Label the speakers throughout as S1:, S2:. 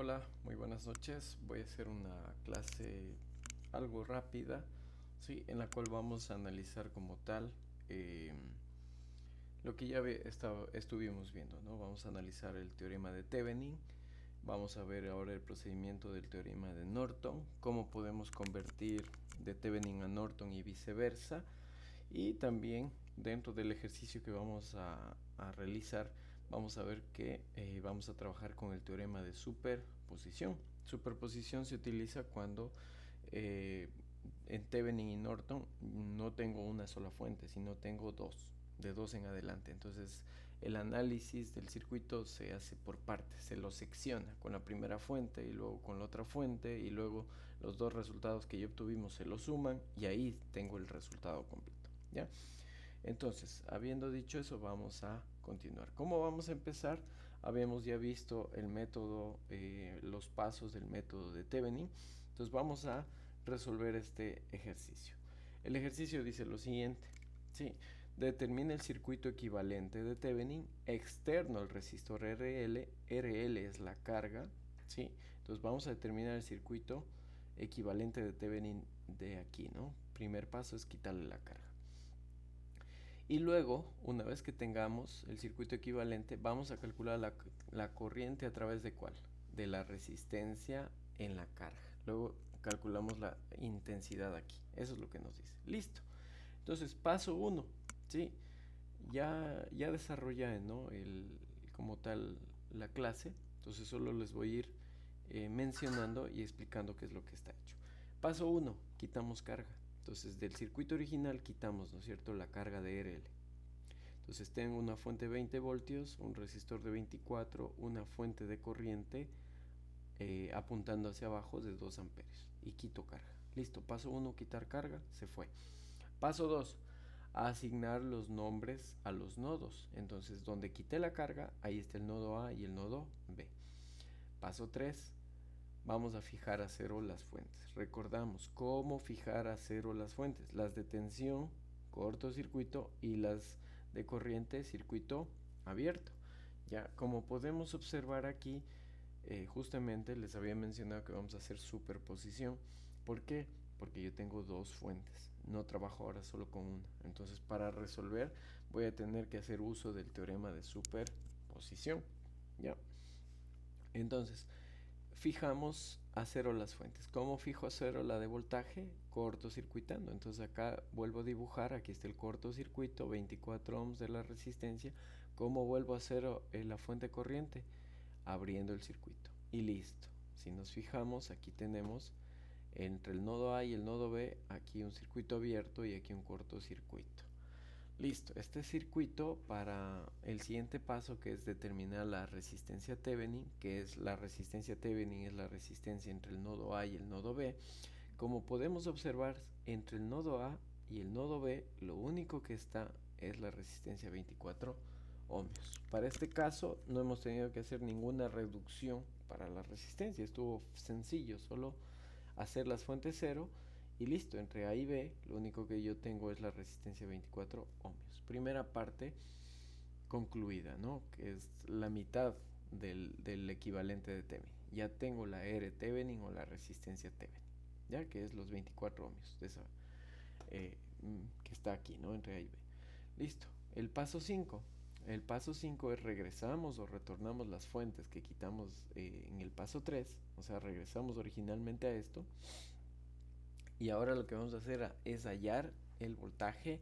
S1: Hola, muy buenas noches. Voy a hacer una clase algo rápida, sí, en la cual vamos a analizar como tal eh, lo que ya estuvimos viendo, ¿no? Vamos a analizar el teorema de Thevenin, vamos a ver ahora el procedimiento del teorema de Norton, cómo podemos convertir de Thevenin a Norton y viceversa, y también dentro del ejercicio que vamos a realizar, vamos a ver que vamos a trabajar con el teorema de superposición. Superposición se utiliza cuando eh, en Thevenin y Norton no tengo una sola fuente, sino tengo dos, de dos en adelante. Entonces el análisis del circuito se hace por partes, se lo secciona con la primera fuente y luego con la otra fuente, y luego los dos resultados que ya obtuvimos se los suman y ahí tengo el resultado completo. ¿Ya? Entonces, habiendo dicho eso, vamos a continuar. ¿Cómo vamos a empezar? Habíamos ya visto el método, los pasos del método de Thevenin. Entonces vamos a resolver este ejercicio. El ejercicio dice lo siguiente. ¿Sí? Determina el circuito equivalente de Thevenin externo al resistor RL. RL es la carga. ¿Sí? Entonces vamos a determinar el circuito equivalente de Thevenin de aquí, ¿no? Primer paso es quitarle la carga. Y luego, una vez que tengamos el circuito equivalente, vamos a calcular la corriente a través de cuál? De la resistencia en la carga. Luego calculamos la intensidad aquí. Eso es lo que nos dice. Listo. Entonces, paso 1. ¿Sí? Ya desarrollé, ¿no? Como tal la clase. Entonces solo les voy a ir mencionando y explicando qué es lo que está hecho. Paso 1. Quitamos carga. Entonces del circuito original quitamos, ¿no es cierto?, la carga de RL. Entonces tengo una fuente de 20 voltios, un resistor de 24, una fuente de corriente apuntando hacia abajo de 2 amperios y quito carga. Listo, paso 1, quitar carga, se fue. Paso 2, asignar los nombres a los nodos. Entonces donde quité la carga, ahí está el nodo A y el nodo B. Paso 3, vamos a fijar a cero las fuentes. Recordamos cómo fijar a cero las fuentes. Las de tensión, cortocircuito, y las de corriente, circuito abierto. Ya, como podemos observar aquí, justamente les había mencionado que vamos a hacer superposición. ¿Por qué? Porque yo tengo dos fuentes, no trabajo ahora solo con una. Entonces para resolver voy a tener que hacer uso del teorema de superposición. ¿Ya? Entonces, fijamos a cero las fuentes. ¿Cómo fijo a cero la de voltaje? Cortocircuitando. Entonces acá vuelvo a dibujar, aquí está el cortocircuito, 24 ohms de la resistencia. ¿Cómo vuelvo a cero la fuente corriente? Abriendo el circuito. Y listo. Si nos fijamos, aquí tenemos entre el nodo A y el nodo B, aquí un circuito abierto y aquí un cortocircuito. Listo, este circuito para el siguiente paso, que es determinar la resistencia Thevenin, que es la resistencia Thevenin, es la resistencia entre el nodo A y el nodo B. Como podemos observar, entre el nodo A y el nodo B, lo único que está es la resistencia 24 ohmios. Para este caso no hemos tenido que hacer ninguna reducción para la resistencia, estuvo sencillo, solo hacer las fuentes cero y listo. Entre A y B lo único que yo tengo es la resistencia 24 ohmios. Primera parte concluida, ¿no? Que es la mitad del equivalente de Thevenin. Ya tengo la R Thevenin o la resistencia Thevenin, ya que es los 24 ohmios de esa, que está aquí, ¿no? Entre A y B. Listo. El paso 5. El paso 5 es regresamos o retornamos las fuentes que quitamos en el paso 3. O sea, regresamos originalmente a esto. Y ahora lo que vamos a hacer es hallar el voltaje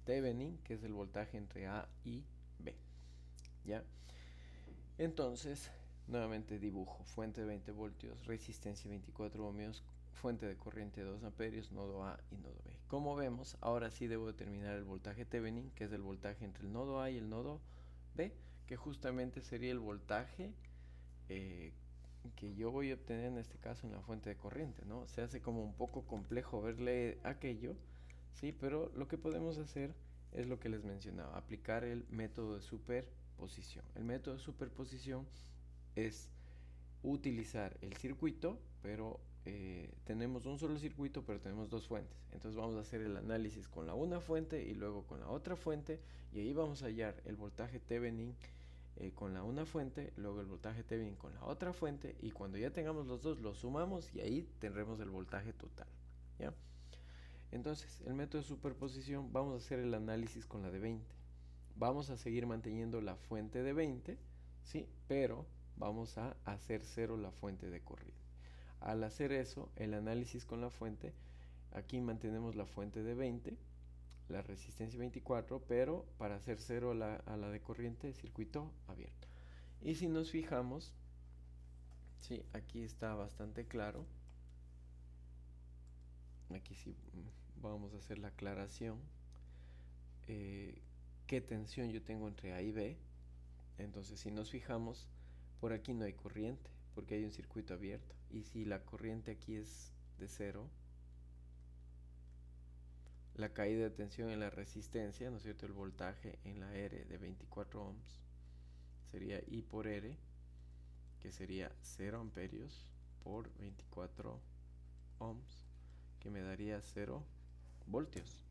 S1: Thevenin, que es el voltaje entre A y B. ¿Ya? Entonces, nuevamente dibujo fuente de 20 voltios, resistencia 24 ohmios, fuente de corriente 2 amperios, nodo A y nodo B. Como vemos, ahora sí debo determinar el voltaje Thevenin, que es el voltaje entre el nodo A y el nodo B, que justamente sería el voltaje eh, que yo voy a obtener en este caso en la fuente de corriente, ¿no? Se hace como un poco complejo verle aquello, ¿sí? Pero lo que podemos hacer es lo que les mencionaba, aplicar el método de superposición. El método de superposición es utilizar el circuito, pero tenemos un solo circuito, pero tenemos dos fuentes. Entonces vamos a hacer el análisis con la una fuente y luego con la otra fuente, y ahí vamos a hallar el voltaje Thevenin con la una fuente, luego el voltaje Thevenin con la otra fuente, y cuando ya tengamos los dos los sumamos y ahí tendremos el voltaje total, ¿ya? Entonces, el método de superposición, vamos a hacer el análisis con la de 20. Vamos a seguir manteniendo la fuente de 20, ¿sí? Pero vamos a hacer cero la fuente de corriente. Al hacer eso, el análisis con la fuente, aquí mantenemos la fuente de 20, la resistencia 24, pero para hacer cero a la de corriente, circuito abierto. Y si nos fijamos, sí, aquí está bastante claro. Aquí sí vamos a hacer la aclaración. ¿Qué tensión yo tengo entre A y B? Entonces, si nos fijamos, por aquí no hay corriente, porque hay un circuito abierto. Y si la corriente aquí es de cero, la caída de tensión en la resistencia, ¿no es cierto? El voltaje en la R de 24 ohms sería I por R, que sería 0 amperios por 24 ohms, que me daría 0 voltios.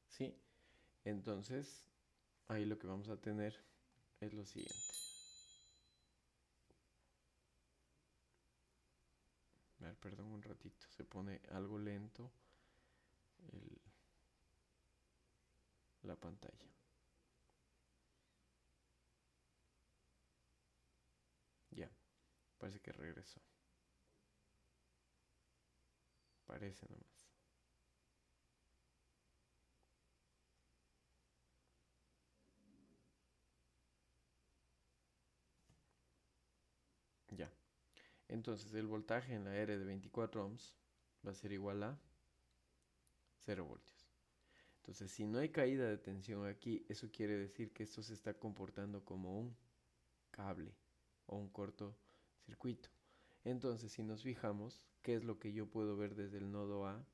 S1: ¿Sí? Entonces, ahí lo que vamos a tener es lo siguiente. A ver, perdón un ratito, se pone algo lento el, la pantalla. Ya, parece que regresó. Parece nomás. Ya. Entonces el voltaje en la R de 24 ohms va a ser igual a 0 voltios. Entonces, si no hay caída de tensión aquí, eso quiere decir que esto se está comportando como un cable o un cortocircuito. Entonces, si nos fijamos, ¿qué es lo que yo puedo ver desde el nodo A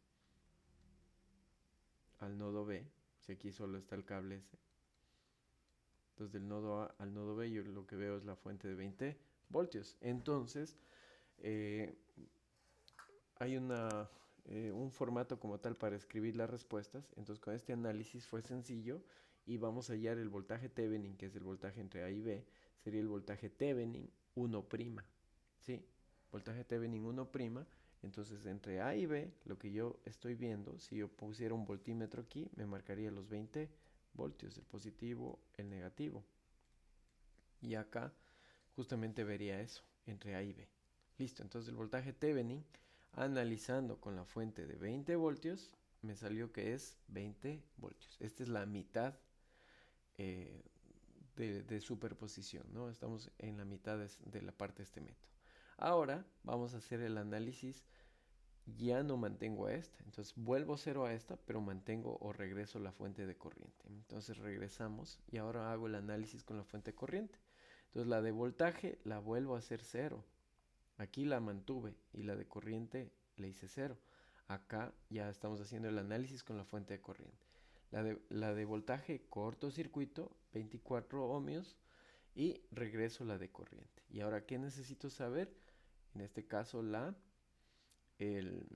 S1: al nodo B? Si aquí solo está el cable ese. Entonces, del nodo A al nodo B, yo lo que veo es la fuente de 20 voltios. Entonces, eh, hay un formato como tal para escribir las respuestas. Entonces, con este análisis fue sencillo y vamos a hallar el voltaje Thevenin, que es el voltaje entre A y B, sería el voltaje Thevenin 1', ¿sí? Voltaje Thevenin 1'. Entonces, entre A y B, lo que yo estoy viendo, si yo pusiera un voltímetro aquí, me marcaría los 20 voltios, el positivo, el negativo. Y acá justamente vería eso, entre A y B. Listo, entonces el voltaje Thevenin, analizando con la fuente de 20 voltios, me salió que es 20 voltios. Esta es la mitad eh, de superposición, ¿no? Estamos en la mitad de la parte de este método. Ahora vamos a hacer el análisis. Ya no mantengo a esta, entonces vuelvo cero a esta, pero mantengo o regreso la fuente de corriente. Entonces regresamos y ahora hago el análisis con la fuente de corriente. Entonces la de voltaje la vuelvo a hacer cero. Aquí la mantuve y la de corriente le hice cero. Acá ya estamos haciendo el análisis con la fuente de corriente. La de voltaje cortocircuito, 24 ohmios, y regreso la de corriente. Y ahora, ¿qué necesito saber? En este caso, el,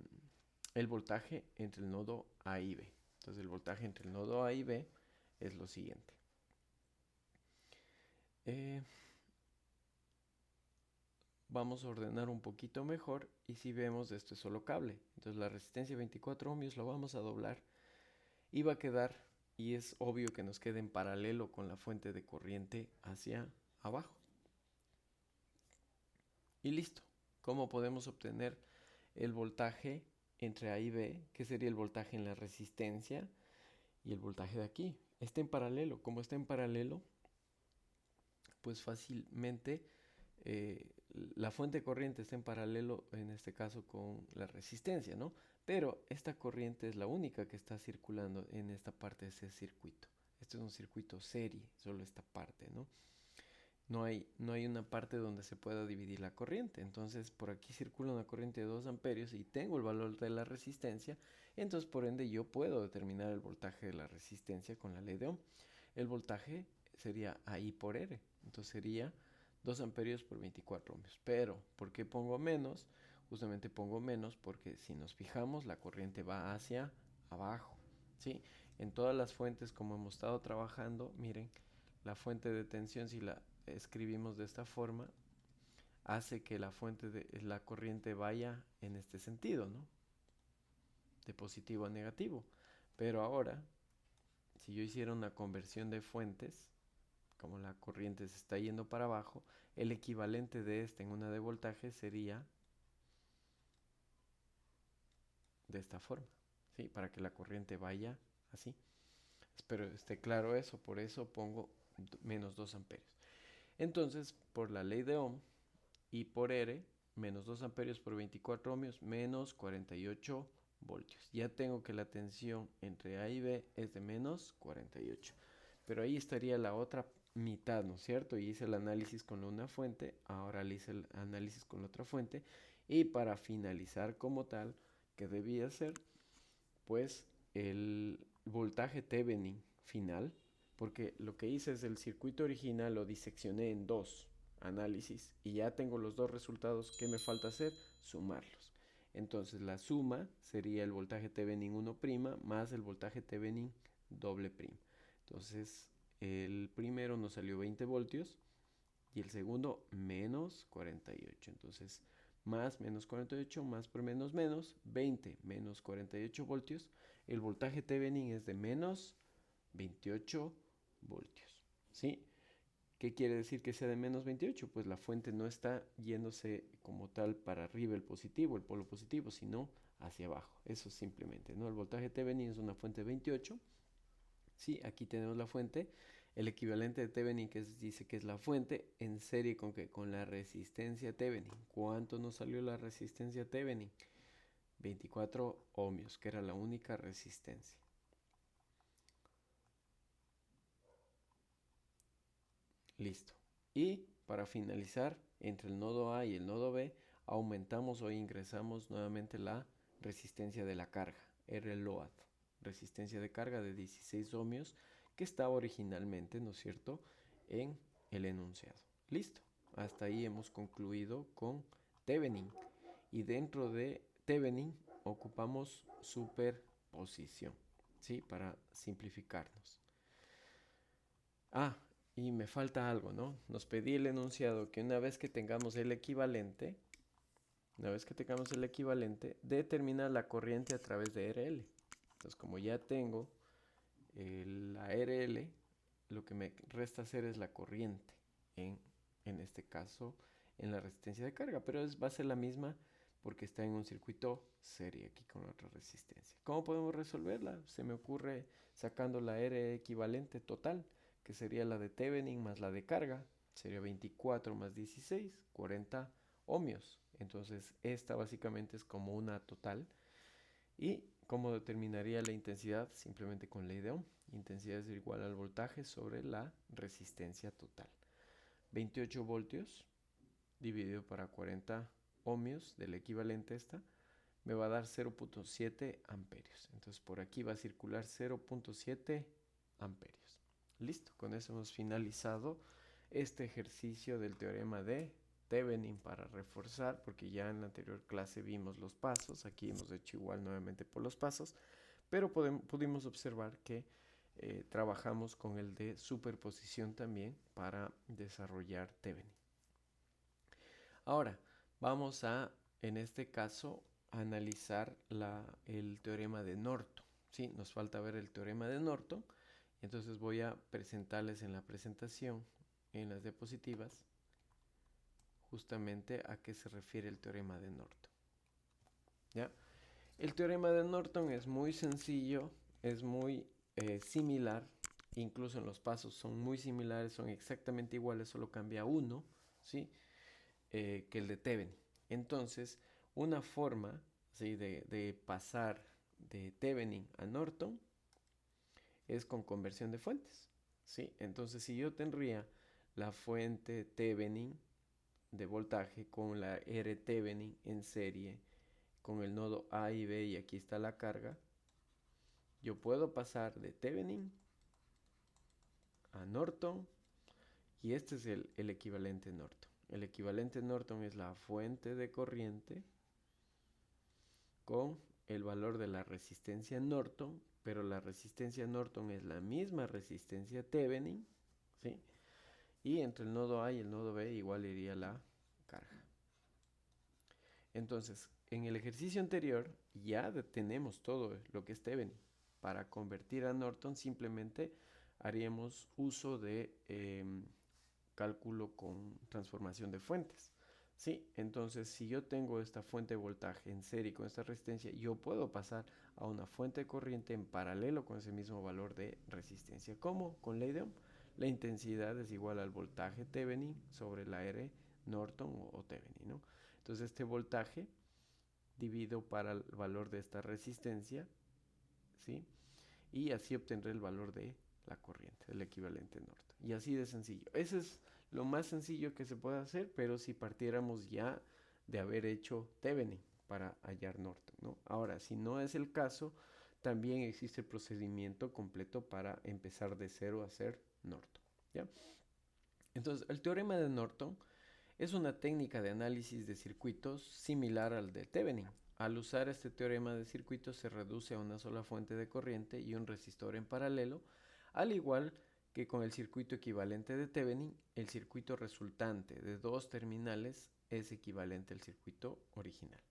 S1: el voltaje entre el nodo A y B. Entonces, el voltaje entre el nodo A y B es lo siguiente. Vamos a ordenar un poquito mejor y si vemos esto es solo cable, entonces la resistencia 24 ohmios la vamos a doblar y va a quedar, y es obvio que nos quede en paralelo con la fuente de corriente hacia abajo. Y listo. ¿Cómo podemos obtener el voltaje entre A y B? Que sería el voltaje en la resistencia y el voltaje de aquí. Está en paralelo. Como está en paralelo, pues fácilmente eh, la fuente de corriente está en paralelo, en este caso, con la resistencia, ¿no? Pero esta corriente es la única que está circulando en esta parte de ese circuito. Este es un circuito serie, solo esta parte, ¿no? No hay una parte donde se pueda dividir la corriente. Entonces, por aquí circula una corriente de 2 amperios y tengo el valor de la resistencia. Entonces, por ende, yo puedo determinar el voltaje de la resistencia con la ley de Ohm. El voltaje sería I por R. Entonces, sería 2 amperios por 24 ohmios. Pero, ¿por qué pongo menos? Justamente pongo menos porque si nos fijamos, la corriente va hacia abajo, ¿sí? En todas las fuentes, como hemos estado trabajando, miren, la fuente de tensión, si la escribimos de esta forma, hace que la fuente de la corriente vaya en este sentido, ¿no? De positivo a negativo. Pero ahora, si yo hiciera una conversión de fuentes, como la corriente se está yendo para abajo, el equivalente de esta en una de voltaje sería de esta forma, ¿sí? Para que la corriente vaya así. Espero esté claro eso, por eso pongo menos 2 amperios. Entonces, por la ley de Ohm y por R, menos 2 amperios por 24 ohmios, menos 48 voltios. Ya tengo que la tensión entre A y B es de menos 48. Pero ahí estaría la otra mitad, ¿no es cierto? Y hice el análisis con una fuente, ahora le hice el análisis con la otra fuente. Y para finalizar como tal, que debía ser, pues el voltaje Thevenin final, porque lo que hice es el circuito original lo diseccioné en dos análisis y ya tengo los dos resultados. ¿Qué me falta hacer? Sumarlos. Entonces la suma sería el voltaje Thevenin 1' más el voltaje Thevenin doble prima. Entonces el primero nos salió 20 voltios y el segundo menos 48. Entonces más menos 48 más por menos menos 20 menos 48 voltios. El voltaje Thevenin es de menos 28 voltios. ¿Sí? ¿Qué quiere decir que sea de menos 28? Pues la fuente no está yéndose como tal para arriba el positivo, el polo positivo, sino hacia abajo. Eso simplemente, ¿no? El voltaje Thevenin es una fuente de 28. Sí, aquí tenemos la fuente. El equivalente de Thevenin que dice que es la fuente en serie con que con la resistencia Thevenin. ¿Cuánto nos salió la resistencia Thevenin? 24 ohmios, que era la única resistencia. Listo. Y para finalizar, entre el nodo A y el nodo B, aumentamos o ingresamos nuevamente la resistencia de la carga, R-load, resistencia de carga de 16 ohmios, que estaba originalmente, ¿no es cierto?, en el enunciado. Listo. Hasta ahí hemos concluido con Thevenin. Y dentro de Thevenin ocupamos superposición, ¿sí? Para simplificarnos. Ah, y me falta algo, ¿no? Nos pedí el enunciado que una vez que tengamos el equivalente, determina la corriente a través de RL. Entonces, como ya tengo la RL, lo que me resta hacer es la corriente, en este caso, en la resistencia de carga, pero va a ser la misma porque está en un circuito serie aquí con otra resistencia. ¿Cómo podemos resolverla? Se me ocurre sacando la R equivalente total, que sería la de Thevenin más la de carga, sería 24 más 16, 40 ohmios. Entonces esta básicamente es como una total. ¿Y cómo determinaría la intensidad? Simplemente con ley de Ohm. Intensidad es igual al voltaje sobre la resistencia total. 28 voltios dividido para 40 ohmios del equivalente a esta me va a dar 0.7 amperios. Entonces por aquí va a circular 0.7 amperios. Listo, con eso hemos finalizado este ejercicio del teorema de Thevenin para reforzar, porque ya en la anterior clase vimos los pasos. Aquí hemos hecho igual nuevamente por los pasos, pero pudimos observar que trabajamos con el de superposición también para desarrollar Thevenin. Ahora vamos a, en este caso, analizar el teorema de Norton. Sí, nos falta ver el teorema de Norton. Entonces voy a presentarles en la presentación, en las diapositivas, justamente a qué se refiere el teorema de Norton. ¿Ya? El teorema de Norton es muy sencillo, es muy similar, incluso en los pasos son muy similares, son exactamente iguales, solo cambia uno, ¿sí? Que el de Thevenin. Entonces, una forma, ¿sí?, de pasar de Thevenin a Norton es con conversión de fuentes, ¿sí? Entonces, si yo tendría la fuente Thevenin de voltaje con la R Thevenin en serie, con el nodo A y B, y aquí está la carga, yo puedo pasar de Thevenin a Norton, y este es el equivalente Norton. El equivalente Norton es la fuente de corriente con el valor de la resistencia Norton, pero la resistencia Norton es la misma resistencia Thevenin, ¿sí? Y entre el nodo A y el nodo B igual iría la carga. Entonces, en el ejercicio anterior ya tenemos todo lo que es Thevenin. Para convertir a Norton simplemente haríamos uso de cálculo con transformación de fuentes. Sí, entonces si yo tengo esta fuente de voltaje en serie con esta resistencia, yo puedo pasar a una fuente de corriente en paralelo con ese mismo valor de resistencia. ¿Cómo? Con ley de Ohm. La intensidad es igual al voltaje Thevenin sobre la R Norton o Thevenin, ¿no? Entonces este voltaje divido para el valor de esta resistencia, ¿sí? Y así obtendré el valor de la corriente, el equivalente Norton. Y así de sencillo. Ese es lo más sencillo que se puede hacer, pero si partiéramos ya de haber hecho Thevenin para hallar Norton, ¿no? Ahora, si no es el caso, también existe el procedimiento completo para empezar de cero a hacer Norton, ¿ya? Entonces, el teorema de Norton es una técnica de análisis de circuitos similar al de Thevenin. Al usar este teorema de circuitos se reduce a una sola fuente de corriente y un resistor en paralelo, al igual que con el circuito equivalente de Thevenin, el circuito resultante de dos terminales es equivalente al circuito original.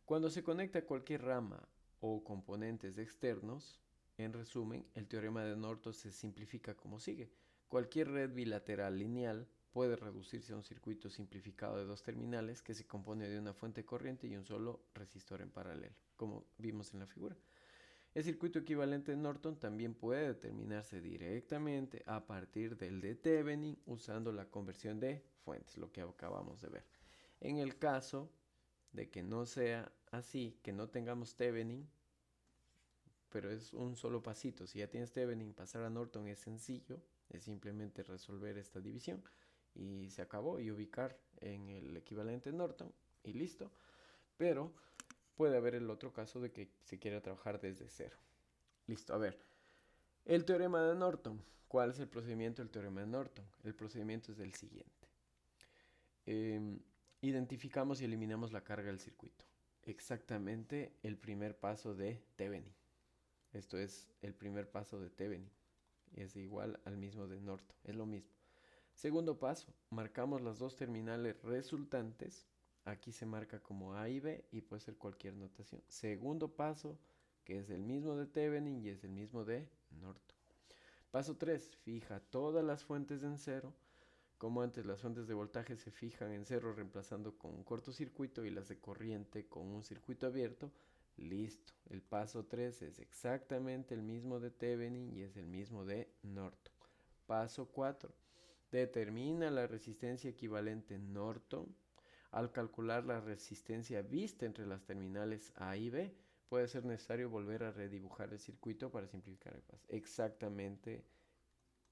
S1: Cuando se conecta cualquier rama o componentes externos, en resumen, el teorema de Norton se simplifica como sigue. Cualquier red bilateral lineal puede reducirse a un circuito simplificado de dos terminales que se compone de una fuente de corriente y un solo resistor en paralelo, como vimos en la figura. El circuito equivalente de Norton también puede determinarse directamente a partir del de Thevenin usando la conversión de fuentes, lo que acabamos de ver. En el caso de que no sea así, que no tengamos Thevenin, pero es un solo pasito. Si ya tienes Thevenin, pasar a Norton es sencillo, es simplemente resolver esta división y se acabó y ubicar en el equivalente Norton y listo. Pero puede haber el otro caso de que se quiera trabajar desde cero. Listo, a ver. El teorema de Norton. ¿Cuál es el procedimiento del teorema de Norton? El procedimiento es el siguiente. Identificamos y eliminamos la carga del circuito. Exactamente el primer paso de Thevenin. Esto es el primer paso de Thevenin. Es igual al mismo de Norton. Es lo mismo. Segundo paso, marcamos las dos terminales resultantes. Aquí se marca como A y B y puede ser cualquier notación. Segundo paso, que es el mismo de Thevenin y es el mismo de Norton. Paso 3, fija todas las fuentes en cero. Como antes, las fuentes de voltaje se fijan en cero reemplazando con un cortocircuito y las de corriente con un circuito abierto. Listo. El paso 3 es exactamente el mismo de Thevenin y es el mismo de Norton. Paso 4. Determina la resistencia equivalente Norton. Al calcular la resistencia vista entre las terminales A y B, puede ser necesario volver a redibujar el circuito para simplificar el paso. Exactamente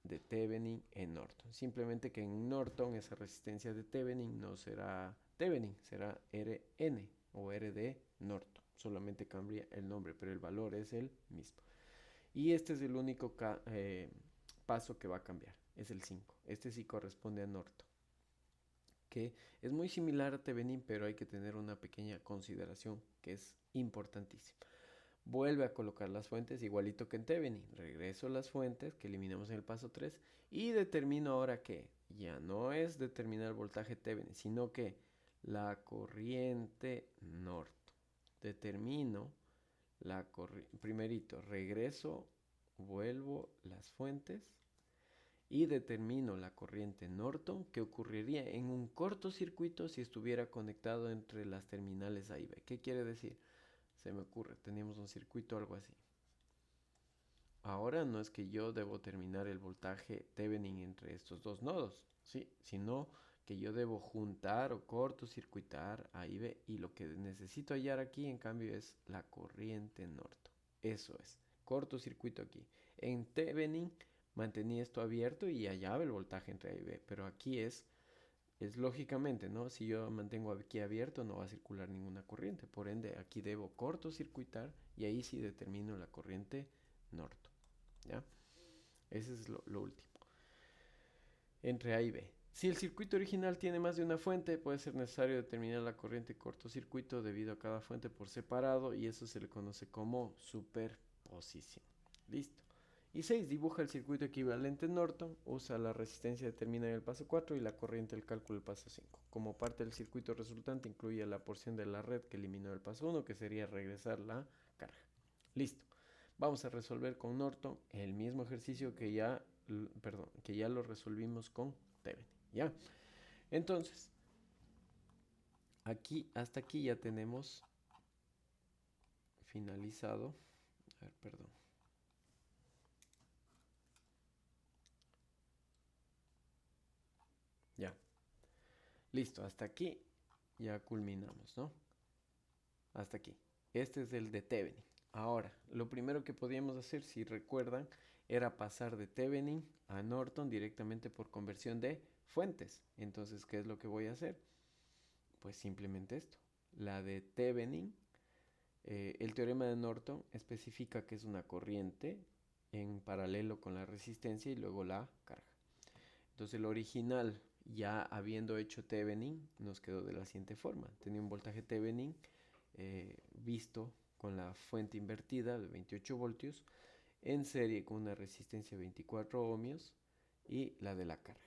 S1: de Thevenin en Norton. Simplemente que en Norton esa resistencia de Thevenin no será Thevenin, será Rn o Rd Norton. Solamente cambia el nombre, pero el valor es el mismo. Y este es el único paso que va a cambiar, es el 5. Este sí corresponde a Norton, que es muy similar a Thevenin, pero hay que tener una pequeña consideración que es importantísima. Vuelve a colocar las fuentes igualito que en Thevenin. Regreso las fuentes que eliminamos en el paso 3 y determino ahora que ya no es determinar el voltaje Thevenin, sino que la corriente Norton. Determino la corriente. Primerito, regreso, vuelvo las fuentes y determino la corriente Norton que ocurriría en un cortocircuito si estuviera conectado entre las terminales A y B. ¿Qué quiere decir? Se me ocurre, teníamos un circuito algo así. Ahora no es que yo debo terminar el voltaje Thevenin entre estos dos nodos, ¿sí? Sino que yo debo juntar o cortocircuitar A y B. Y lo que necesito hallar aquí, en cambio, es la corriente Norton. Eso es, cortocircuito aquí. En Thevenin mantenía esto abierto y hallaba el voltaje entre A y B. Pero aquí es lógicamente, ¿no? Si yo mantengo aquí abierto no va a circular ninguna corriente. Por ende, aquí debo cortocircuitar y ahí sí determino la corriente Norton, ¿ya? Ese es lo último. Entre A y B. Si el circuito original tiene más de una fuente, puede ser necesario determinar la corriente cortocircuito debido a cada fuente por separado y eso se le conoce como superposición. Listo. Y 6. Dibuja el circuito equivalente Norton, usa la resistencia determinada en el paso 4 y la corriente del cálculo del paso 5. Como parte del circuito resultante incluye la porción de la red que eliminó el paso 1, que sería regresar la carga. Listo. Vamos a resolver con Norton el mismo ejercicio que ya lo resolvimos con Thevenin. ¿Ya? Entonces, hasta aquí ya tenemos finalizado. A ver, perdón. Ya. Listo, hasta aquí ya culminamos, ¿no? Hasta aquí. Este es el de Thevenin. Ahora, lo primero que podíamos hacer, si recuerdan, era pasar de Thevenin a Norton directamente por conversión de fuentes. Entonces, ¿qué es lo que voy a hacer? Pues simplemente esto. La de Thevenin, el teorema de Norton especifica que es una corriente en paralelo con la resistencia y luego la carga. Entonces el original, ya habiendo hecho Thevenin, nos quedó de la siguiente forma. Tenía un voltaje Thevenin visto con la fuente invertida de 28 voltios en serie con una resistencia de 24 ohmios y la de la carga.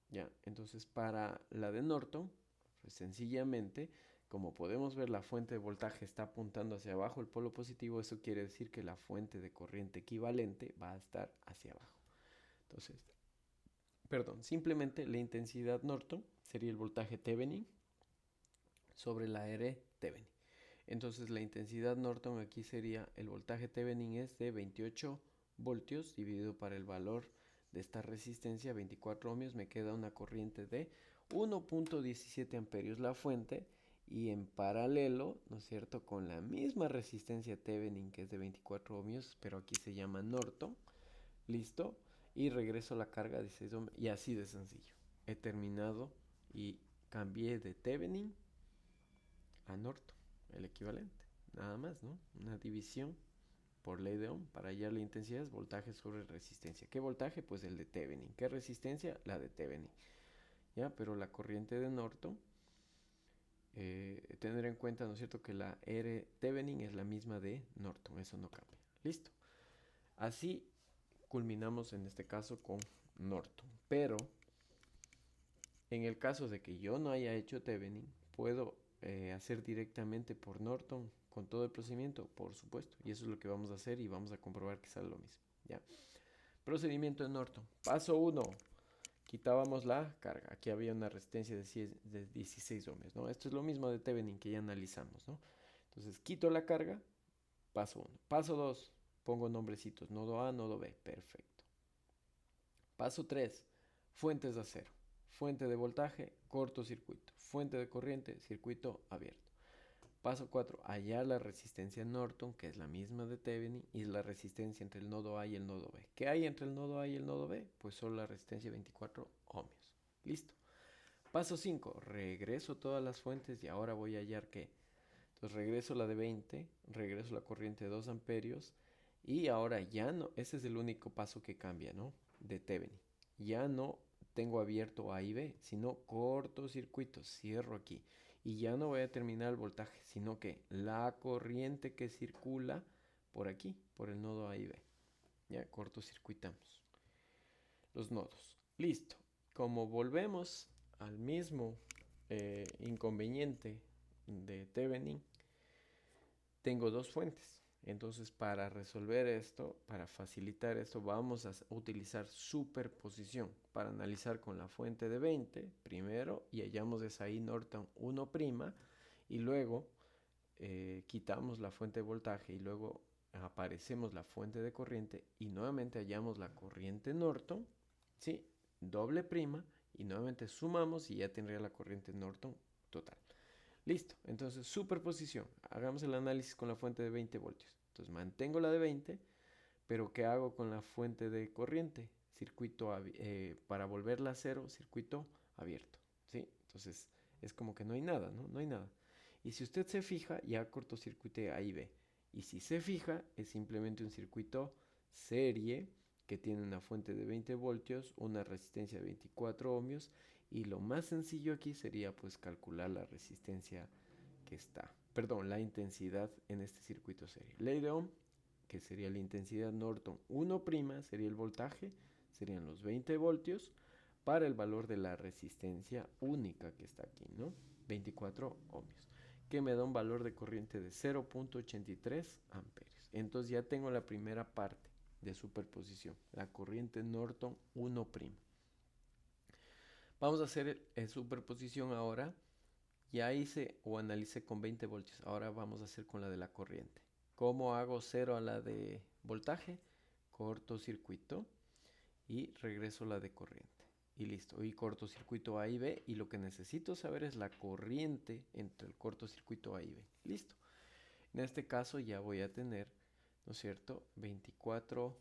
S1: ¿Ya? Entonces para la de Norton, pues sencillamente, como podemos ver, la fuente de voltaje está apuntando hacia abajo el polo positivo. Eso quiere decir que la fuente de corriente equivalente va a estar hacia abajo. Entonces, simplemente la intensidad Norton sería el voltaje Thevenin sobre la R Thevenin. Entonces la intensidad Norton aquí sería, el voltaje Thevenin es de 28 voltios dividido para el valor de esta resistencia, 24 ohmios, me queda una corriente de 1.17 amperios la fuente, y en paralelo, ¿no es cierto?, con la misma resistencia Thevenin, que es de 24 ohmios, pero aquí se llama Norton. Listo. Y regreso a la carga de 16 ohmios. Y así de sencillo. He terminado y cambié de Thevenin a Norton, el equivalente. Nada más, ¿no? Una división por ley de Ohm para hallar la intensidad es voltaje sobre resistencia. ¿Qué voltaje? Pues el de Thevenin. ¿Qué resistencia? La de Thevenin. ¿Ya? Pero la corriente de Norton, tener en cuenta, ¿no es cierto?, que la R Thevenin es la misma de Norton. Eso no cambia. Listo. Así culminamos en este caso con Norton. Pero en el caso de que yo no haya hecho Thevenin, puedo hacer directamente por Norton con todo el procedimiento, por supuesto. Y eso es lo que vamos a hacer y vamos a comprobar que sale lo mismo. ¿Ya? Procedimiento de Norton. Paso 1. Quitábamos la carga. Aquí había una resistencia de 16 ohmios, ¿no? Esto es lo mismo de Thevenin que ya analizamos, ¿no? Entonces quito la carga. Paso 1. Paso 2. Pongo nombrecitos. Nodo A, nodo B. Perfecto. Paso 3. Fuentes de acero. Fuente de voltaje, cortocircuito. Fuente de corriente, circuito abierto. Paso 4. Hallar la resistencia Norton, que es la misma de Thevenin, y la resistencia entre el nodo A y el nodo B. ¿Qué hay entre el nodo A y el nodo B? Pues solo la resistencia de 24 ohmios. Listo. Paso 5. Regreso todas las fuentes y ahora voy a hallar qué. Entonces regreso la de 20, regreso la corriente de 2 amperios y ahora ya no, ese es el único paso que cambia, ¿no? De Thevenin. Ya no tengo abierto A y B, sino cortocircuito, cierro aquí. Y ya no voy a terminar el voltaje, sino que la corriente que circula por aquí, por el nodo A y B. Ya cortocircuitamos los nodos. Listo. Como volvemos al mismo inconveniente de Thevenin, tengo dos fuentes. Entonces, para resolver esto, para facilitar esto, vamos a utilizar superposición para analizar con la fuente de 20 primero y hallamos esa ahí Norton 1' y luego quitamos la fuente de voltaje y luego aparecemos la fuente de corriente y nuevamente hallamos la corriente Norton, ¿sí? Doble prima y nuevamente sumamos y ya tendría la corriente Norton total. Listo, entonces superposición. Hagamos el análisis con la fuente de 20 voltios. Entonces mantengo la de 20, pero ¿qué hago con la fuente de corriente? Circuito para volverla a cero, circuito abierto. ¿Sí? Entonces es como que no hay nada, ¿no? No hay nada. Y si usted se fija, ya cortocircuité A y B. Y si se fija, es simplemente un circuito serie que tiene una fuente de 20 voltios, una resistencia de 24 ohmios y lo más sencillo aquí sería pues calcular la resistencia que está, perdón, la intensidad en este circuito serie. Ley de Ohm, que sería la intensidad Norton 1', sería el voltaje, serían los 20 voltios, para el valor de la resistencia única que está aquí, ¿no? 24 ohmios, que me da un valor de corriente de 0.83 amperios. Entonces ya tengo la primera parte de superposición, la corriente Norton 1'. Vamos a hacer superposición ahora. Ya hice o analicé con 20 voltios. Ahora vamos a hacer con la de la corriente. ¿Cómo hago 0 a la de voltaje? Cortocircuito y regreso a la de corriente. Y listo. Y cortocircuito A y B. Y lo que necesito saber es la corriente entre el cortocircuito A y B. Listo. En este caso ya voy a tener, ¿no es cierto?, 24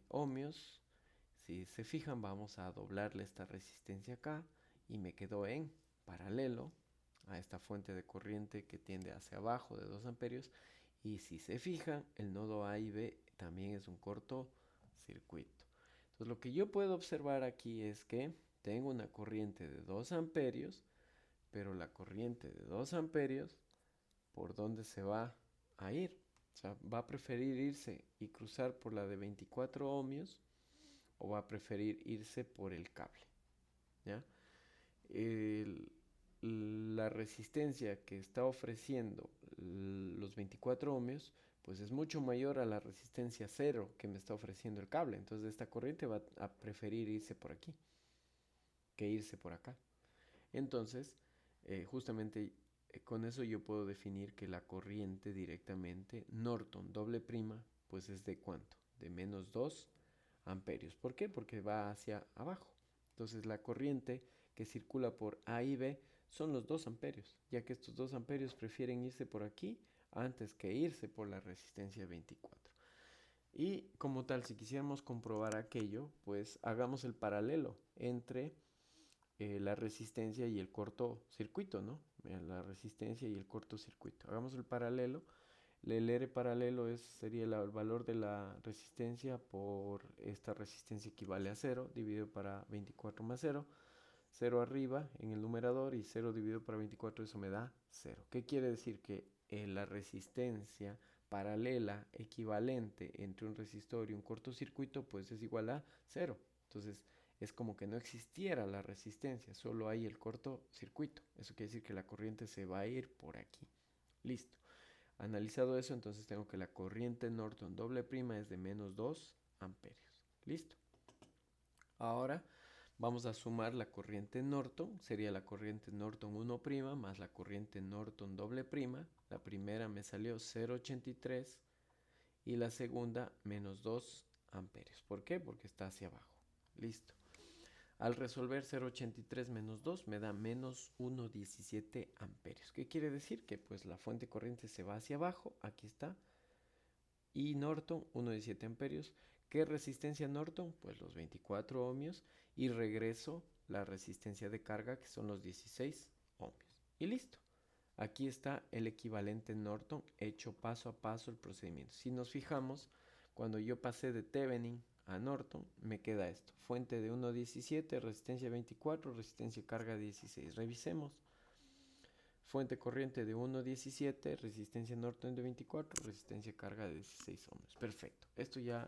S1: ohmios. Si se fijan, vamos a doblarle esta resistencia acá y me quedó en paralelo a esta fuente de corriente que tiende hacia abajo de 2 amperios. Y si se fijan, el nodo A y B también es un cortocircuito. Entonces lo que yo puedo observar aquí es que tengo una corriente de 2 amperios, pero la corriente de 2 amperios, ¿por dónde se va a ir? O sea, ¿va a preferir irse y cruzar por la de 24 ohmios o va a preferir irse por el cable? ¿Ya? La resistencia que está ofreciendo los 24 ohmios, pues es mucho mayor a la resistencia 0 que me está ofreciendo el cable. Entonces esta corriente va a preferir irse por aquí que irse por acá. Entonces, justamente con eso yo puedo definir que la corriente directamente Norton doble prima, pues es de ¿cuánto? De menos 2 amperios. ¿Por qué? Porque va hacia abajo. Entonces la corriente que circula por A y B son los 2 amperios, ya que estos 2 amperios prefieren irse por aquí antes que irse por la resistencia 24. Y como tal, si quisiéramos comprobar aquello, pues hagamos el paralelo entre la resistencia y el cortocircuito, ¿no? La resistencia y el cortocircuito. Hagamos el paralelo. El R paralelo sería el valor de la resistencia por esta resistencia equivale a 0 dividido para 24 más 0. 0 arriba en el numerador y 0 dividido para 24, eso me da 0. ¿Qué quiere decir? Que la resistencia paralela equivalente entre un resistor y un cortocircuito pues es igual a 0. Entonces es como que no existiera la resistencia, solo hay el cortocircuito. Eso quiere decir que la corriente se va a ir por aquí. Listo. Analizado eso, entonces tengo que la corriente Norton doble prima es de menos 2 amperios. Listo. Ahora vamos a sumar la corriente Norton, sería la corriente Norton 1' más la corriente Norton doble prima. La primera me salió 0,83 y la segunda menos 2 amperios. ¿Por qué? Porque está hacia abajo. Listo. Al resolver 0,83 menos 2 me da menos 1,17 amperios. ¿Qué quiere decir? Que pues la fuente de corriente se va hacia abajo, aquí está, y Norton 1,17 amperios. ¿Qué resistencia Norton? Pues los 24 ohmios y regreso la resistencia de carga que son los 16 ohmios. Y listo. Aquí está el equivalente Norton hecho paso a paso el procedimiento. Si nos fijamos, cuando yo pasé de Thevenin a Norton, me queda esto. Fuente de 1,17, resistencia 24, resistencia carga 16. Revisemos. Fuente corriente de 1,17, resistencia Norton de 24, resistencia carga de 16 ohmios. Perfecto. Esto ya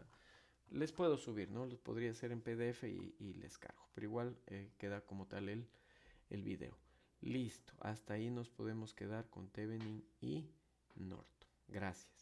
S1: les puedo subir, ¿no? Los podría hacer en PDF y les cargo. Pero igual queda como tal el video. Listo. Hasta ahí nos podemos quedar con Thevenin y Norton. Gracias.